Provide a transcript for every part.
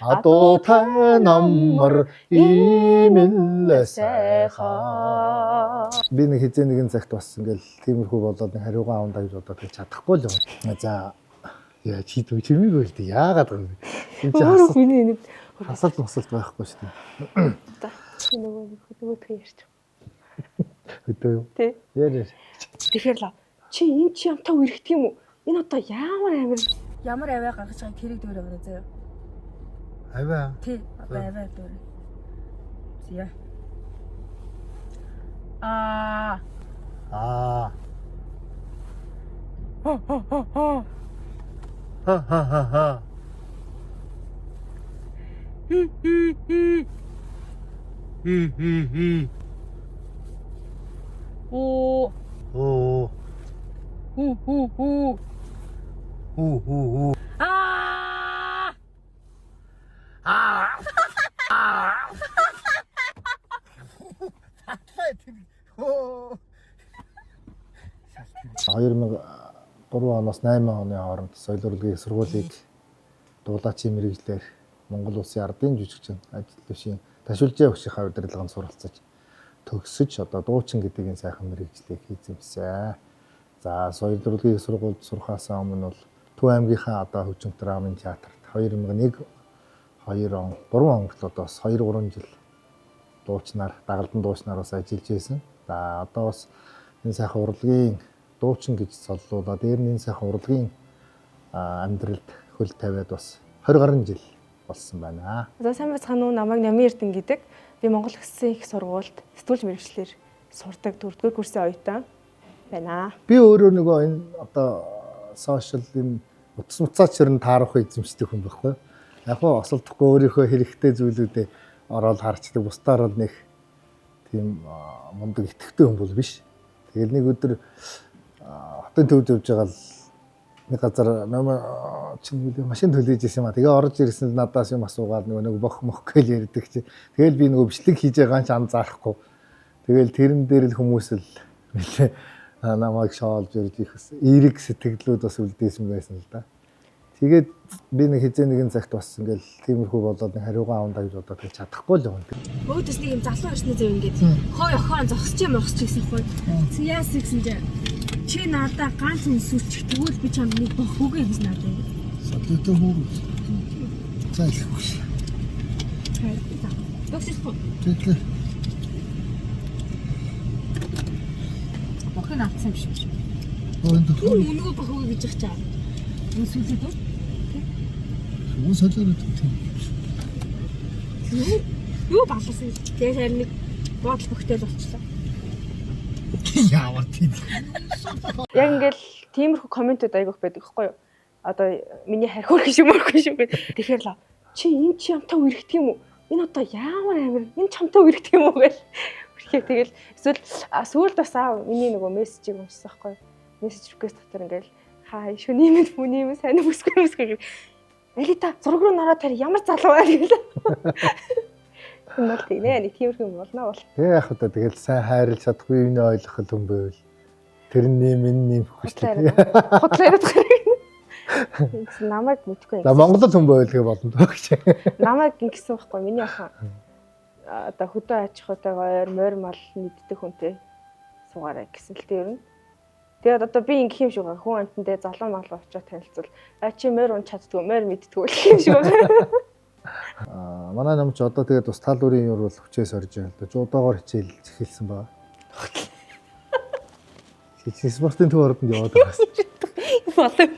Адуутай намар иймэл сайхан. Би нэг хизээ нэгэн цагт бас ингээл тиймэрхүү болоод нэг хариугаа авандаа гэж бодоод гэж чадахгүй л юм. За яа чи дүү чимээг байл дээ. Яагаад вэ? Энэ чи миний хасалт мосолт байхгүй шүү дээ. Чи нөгөө ярьж. Хөдөө юу? Тий. Яа. Тэгэхээр л чи энэ чи ямтаа үргэлт юм уу? Энэ одоо ямар аваа гаргаж байгаа тэрийг дөөр аваа заяа. Аваа. Тий, аваа дөөр. Зя. Ха. оноос 8 оны хооронд соёл урлагийн сургуулийг дуулаачийн мэргэжлэр Монгол Улсын ардын жүжигчин ажил төвшин ташуулжээ өгшийнхаа удирдлаганд суралцаж төгсөж одоо дуучин гэдэг энэ сайхан мэргэжлийг хийзэмсэн. За соёл урлагийн сургуульд сурахаас өмнө бол Төв аймгийнхаа одоо хөгжим драмын театрт 2001 2 он 3 он хүртэл 2-3 жил дуучнаар дагалдан дуучнаар бас ажиллаж байсан. За одоо бас энэ сайхан урлагийн дуучин гэж соллуулаад дээр нь энэ сайхан урлагийн амьдралд хөл тавиад бас 20 гаруй жил болсон байна. За сайн байцгаана уу, намайг Намын Эрдэнэ гэдэг. Би Монгол Улсын их сургуульд сэтгүүл мэргэжлэр сурдаг 4-р курсын оюутан байна. Би өөрөө нөгөө энэ одоо сошиал энэ утас муцаач хэрэн таарах эзэмшдэг хүн байхгүй. Яг нь осолдохгүй өөрийнхөө хэрэгтэй зүйлүүдэд ороод харцдаг. Бусдаар бол нэг тийм мундаг итгэвтэй хүн бол биш. Тэгэл нэг өдөр хотын төвд явж байгаа л нэг газар машин төлөж ирсэн юм а. Тэгээ орж ирсэн надаас юм асуугаад нөгөө бох мох гэж ярьдаг чи. Тэгэл би нөгөө бичлэг хийж байгаа ч анзаарахгүй. Тэгэл тэрэн дээр л хүмүүс л намайг шоолж ирж ихс эерэг сэтгэлүүд бас үлдээсэн байсан л да. Тэгээд би нэг хизээ нэгэн цагт бас ингээл тиймэрхүү болоод нэг хариугаа авандаа гэж бодоод гэж чадахгүй л юм. Өөдөөс нэг юм залуу ирсний зөв ингээд хой охоон зогсож юм гэсэн хой. Яас гэсэн чи надаа ганц сүлчих тэгвэл би чамд нэг бох үгүй гэж надад. Сэтгүүтэй хүү. Зайлхгүй. Докторгүй. Тэгэхээр бохын авсан юм шиг. Нөгөө бох үгүй гэж чаа. Энэ сүлээд үү? Юу солиороо тийм. Юу балсан. Тэгээ харин нэг бодол бөхтэй болчихлоо. Яавар тийм. Яг ингээл тиймэрхүү комментүүд айгүйх байдаг байхгүй юу? Одоо миний харь хөрх шиг мөрөх шиг байна. Тэгэхээр л чи энэ чи ямтаа үргэлт юм уу? Энэ одоо ямар амир энэ чамтаа үргэлт юм уу гэж. Үргэлт тэгэл эсвэл сүүлд бас миний нөгөө мессежийг уншсан байхгүй юу? Мессеж реквест дотор ингээл хаа шүний мэд бүний мэд сайн бүсгүй. Алита зураг руу нараад тарь ямар залуу байл гэлээ. Энэ бол тийм ээ нэг тиймэрхүү юм болно бол. Тэгээ яг одоо тэгэл сайн хайрлаж чадахгүй юм ойлгох юм байвал тэр нэм хөшлөө. Хотлоо яриад байгаа. Намайг мэдгүй юм. За Монголд хүн байвал тэгээ болно доо гэж. Намайг ингэсэн байхгүй миний ахаа. Одоо хөдөө аж ахуйтайгаа морь мал мэддэг хүнтэй суугаарай гэсэн л дээ ер нь. Тэгээд одоо би ингэх юм шиг байгаа. Хүн амтандээ залуу малуу очоод танилцвал чи морь унч чаддгүй, морь мэддэггүй гэх юм шиг байгаа. Манай намч одоо тэгээд бас тал бүрийн юур бол хүчээс орж байгаа л да. Жуудаагаар хичээл эхэлсэн ба. Спортын төв ордонд яваад байгаас. Болов.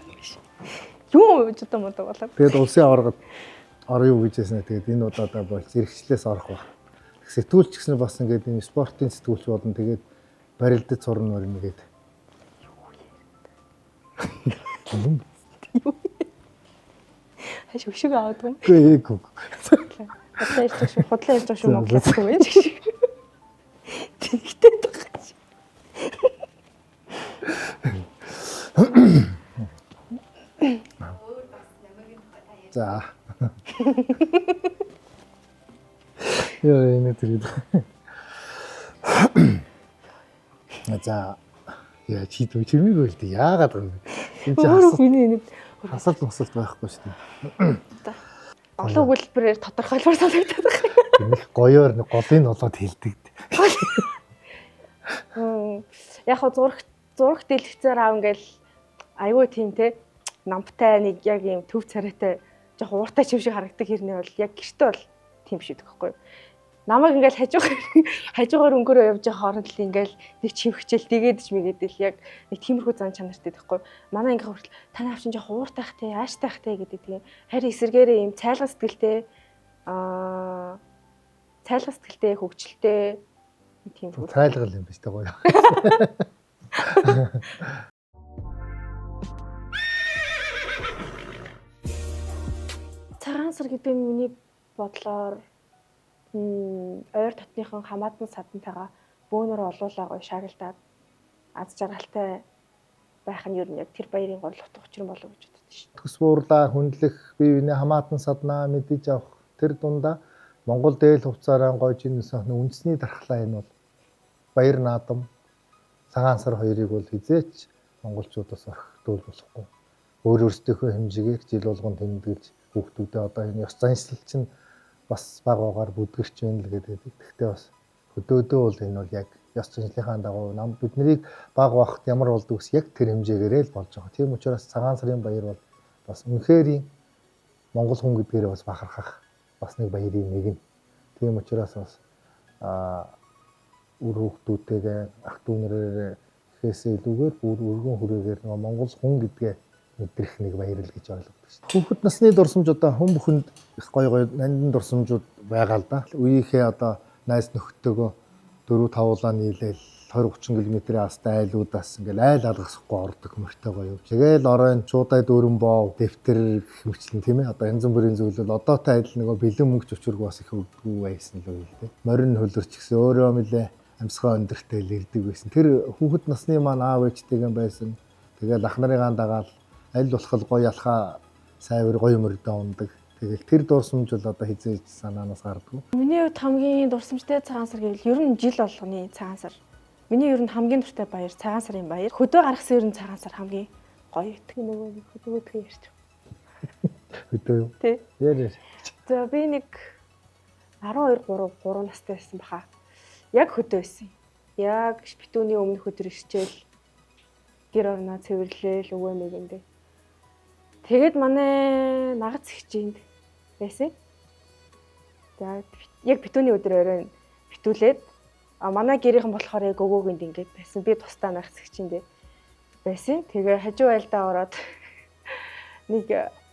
Юу жудаа модоо болов. Тэгээд улсын аваргад орё юу гэжсэн. Тэгээд энэ удаадаа болж зэрэгчлээс орох баг. Сэтгүүлч гэсэн бас ингээд энэ спортын сэтгүүлч болон тэгээд барилдад сурна мөрнө гээд. Хаш өшөг аваад юм. Үгүй ээ. Хотлоо ярьж шүү Монголд юм байна чи. Тэгтээ тагч. За. Яа энэ тэр. За. Яа чи дүү чимээг байл дээ. Яагаад вэ? Энэ чи хасалт байхгүй шүү дээ. олон өгүүлбэрээр тодорхойлмоор санагдаад байна. Нэг гоёор нэг голын олоод хэлдэг. Яг хоо зураг дэлгэцээр аав ингээл айгүй тийм те намтай нэг яг юм төв царайтай жоох ууртай чим шиг харагдаг хэрнээ бол яг гэртээ бол тийм шүү дээ байхгүй юу. Намайг ингээл хажуугаар өнгөрөө явж байгаа хооронд л ингээл нэг чимхчээл дгээдэж мэгээдэл яг нэг тиймэрхүү зан чанартай байхгүй юу. Манай ингээ хүртэл таны авчин жоох ууртайх те ааштай те гэдэг тийм харин эсэргээрээ юм цайлган сэтгэлтэй цайлган сэтгэлтэй хөвгчлөлтэй тийм үү. Цайлгал юм биш дээ гоё. Цагаан сар гэдэг нь миний бодлоор ойр дотныхон хамаатан садантайгаа бөөнөр олуулаа гоё шагналдаад аз жаргалтай байх нь ер нь яг тэр баярын гол утга учир болов гэж боддог шүү дээ. Төс буурлаа хүндлэх бие биенээ хамаатан саднаа мэдэж авах тэр дундаа Монгол дээл хувцаараа гойж инээсэн үндэсний дархлаа энэ бол баяр наадам цагаан сар хоёрыг бол хизээч монголчуудаас орхитуул болохгүй. Өөр өөрсдийнхөө хэмжээгээр жил болгон тэмдэглэж хүүхдүүдэд одоо энэ ёс заншлал чинь бас баг багаар бүдгэрч байна л гэдэг. Гэхдээ бас хөдөөдөө бол энэ бол яг ёс заншлалынхаа дагуу бид нарыг баг багт ямар болдог ус яг тэр хэмжээгээр л болж байгаа. Тийм учраас цагаан сарын баяр бол бас үнэхээр монгол хүн гэдгээрээ бас бахархах бас нэг баярын нэг нь. Тийм учраас бас үр хүүхдүүдтэйгээ ах дүү нараараа ихээсээ илүүгээр бүр өргөн хүрээгээр нөгөө монгол хүн гэдгээ мэдрэх нэг баярл гэж ойлгодог шүү дээ. Хүүхэд насны дурсамж одоо хүн бүхэнд их гоё нандин дурсамжууд байгаа л да. Үеийнхээ одоо найз нөхдөдөө 4-5 улаан нийлээл 20-30 км-ийн астай айлуудаас ингээл айл алгасахгүй ордог мөртэй гоё. Тэгэл оройн чуудай дөрөн боо, дэвтэр хэмчлэн тийм ээ. Одоо янз бүрийн зүйлэл одоотой адил нөгөө бэлэн мөнгө чөчөргөө бас их өгдөггүй байсан л үйл дээ. Морин хөлөрч гэсэн өөрөө мэлээ амьсгаа өндөртэй л ирдэг байсан. Тэр хүүхэд насны маань аав ээжтэйгэн байсан. Тэгэл ах нарыгаа дагаал аль болох гоё алхаа сайвар гоё мөрдөө ундаг. Тэгэл тэр дурсамж бол одоо хизээж санаанаас гардгүй. Миний хувьд хамгийн дурсамжтай цагаан сар гэвэл ер нь жил болгоны цагаан сар. Миний ер нь хамгийн дуртай баяр цагаан сарын баяр. Хөдөө гаргасан ер нь цагаан сар хамгийн гоё. Тэг нөгөө хөдөөдгөө ярьж. Хөдөө юу? Тий. Ярь. За би нэг 12-3 настай байсан баха. Яг хөдөө байсан. Яг битүүний өмнөх өдөр ирчээл гэр орноо цэвэрлээл өвөө мэгэндээ. Тэгээд манай нагац хичээнд байсан. За яг битүүний өдөр оройн битүүлээд манай гэрийнхэн болохоор яг өгөөгэнд ингээд байсан. Би тусдаа нагац хичээндээ байсан. Тэгээ хажуу айлдаа ороод нэг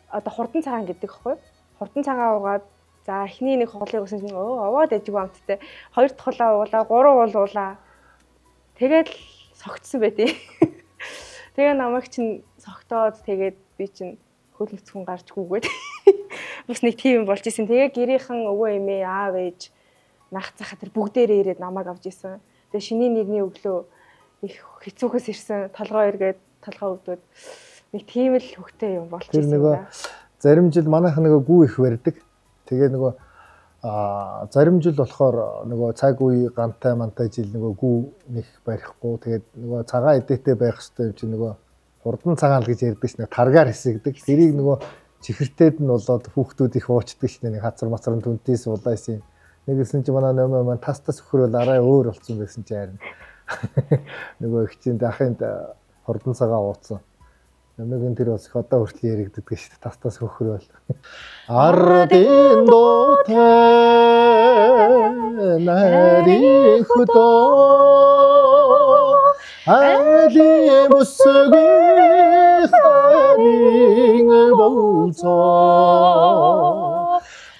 одоо хурдан цагаан гэдэг хэвгүй. Хурдан цагаан уугаад за эхний нэг хоолыг өгсөн чинь овоод ажиг амттай. Хоёр дахь хулаа уулаа, гурван уулаа. Тэгээд согтсон байдیں۔ Тэгээ намайг чинь согтоод тэгээд би чинь хөлнөцгөн гарч гүгээд бас нэг тийм болж исэн. Тэгээ гэрийнхэн өвөө эмээ аав ээж нах цахаа тэр бүгдээрээ ирээд намайг авч исэн. Тэгээ шиний нэгний өглөө их хэцүүхээс ирсэн толгой эргээд толгой өвдөд нэг тийм л хөвгтэй юм болж исэн. Тэр нөгөө зарим жил манайх нөгөө гүү их барьдаг. Тэгээ нөгөө зарим жил болохоор нөгөө цаг үе гантай мантай жил нөгөө гүү нэг барихгүй. Тэгээд нөгөө цагаан эдээтэй байх хэрэгтэй юм чи нөгөө хурдан цагаан л гэж ярьдаг ш нь таргаар хэсэгдэг. Тэрийг нөгөө чихэртээд нь болоод хүүхдүүд их уучдаг ш нь нэг хацар мацрын түнтэй суулайсан. Нэгсэн чи манай нөмөө маань тас өхрөөл арай өөр болсон байсан чи харин. Нөгөө их чинь дахинд хурдан цагаан ууцсан. Нөмөгийн тэр бас их одоо хүртэл яригддаг ш нь тас өхрөөл. Ардын дуутай нарийн хөдөө али бүсгүй харин болцоо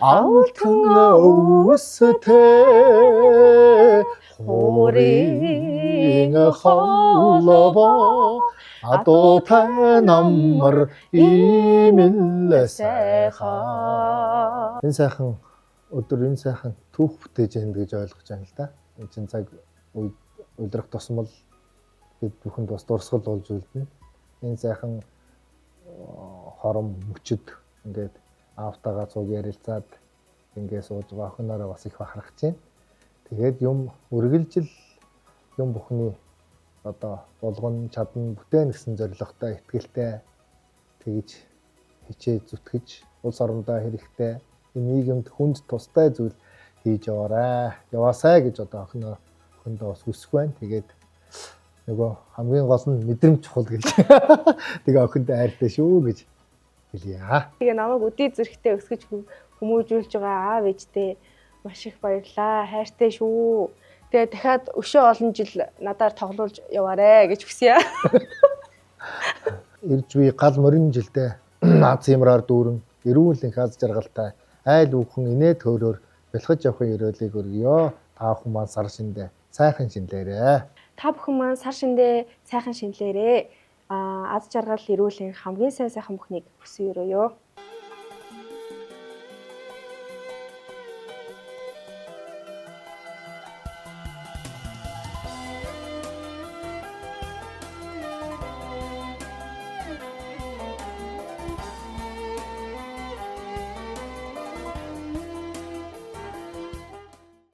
алтан өвстэй хорийн холбоо адуутай намар имэл сайхан. Энэ сайхан өдөр энэ сайхан түүх бүтээж яана гэж ойлгож байна л да. Энэ чинь цаг үлрэх тусмал бид бүхэнд бас дурсгал болж үлдэнэ. Энэ сайхан хором мөчөд ингээд аавтайгаа цуг ярилцаад ингээд сууж байгаа охинороо бас их бахархаж байна. Тэгээд юм үргэлжил юм бүхний одоо болгон чадна бүтээн гэсэн зорилготой итгэлтэй тэгж хичээж зүтгэж улс орондоо хэрэгтэй энэ нийгэмд хүнд тустай зүйл хийж яваасай гэж одоо охиндоо бас хүсэх байна. Тэгээд нөгөө хамгийн гол нь мэдрэмж чухал гэж. Тэгээ охиндоо айртай шүү гэж хэлье. Тэгээ намайг өдий зэрэгтэй өсгөж хүмүүжүүлж байгаа аав ээжтэй маш их баярлаа. Хайртай шүү. Тэгээ дахиад өшөө олон жил надаар тоглуулж яваарэ гэж хүсье. Ирж буй гал морин жилдээ аз ямраар дүүрэн эрүүл их аз жаргалтай айл үхэн инээд хөөрөөр бэлхэж явахын өрөөлийг өргөё. Та бүхэн маань сар шиндээ сайхан шинлээрээ. Та бүхэн маань сар шиндээ сайхан шинлээрээ. Аз жаргал эрүүл их хамгийн сайн сайхан бүхнийг хүсье өрөөё.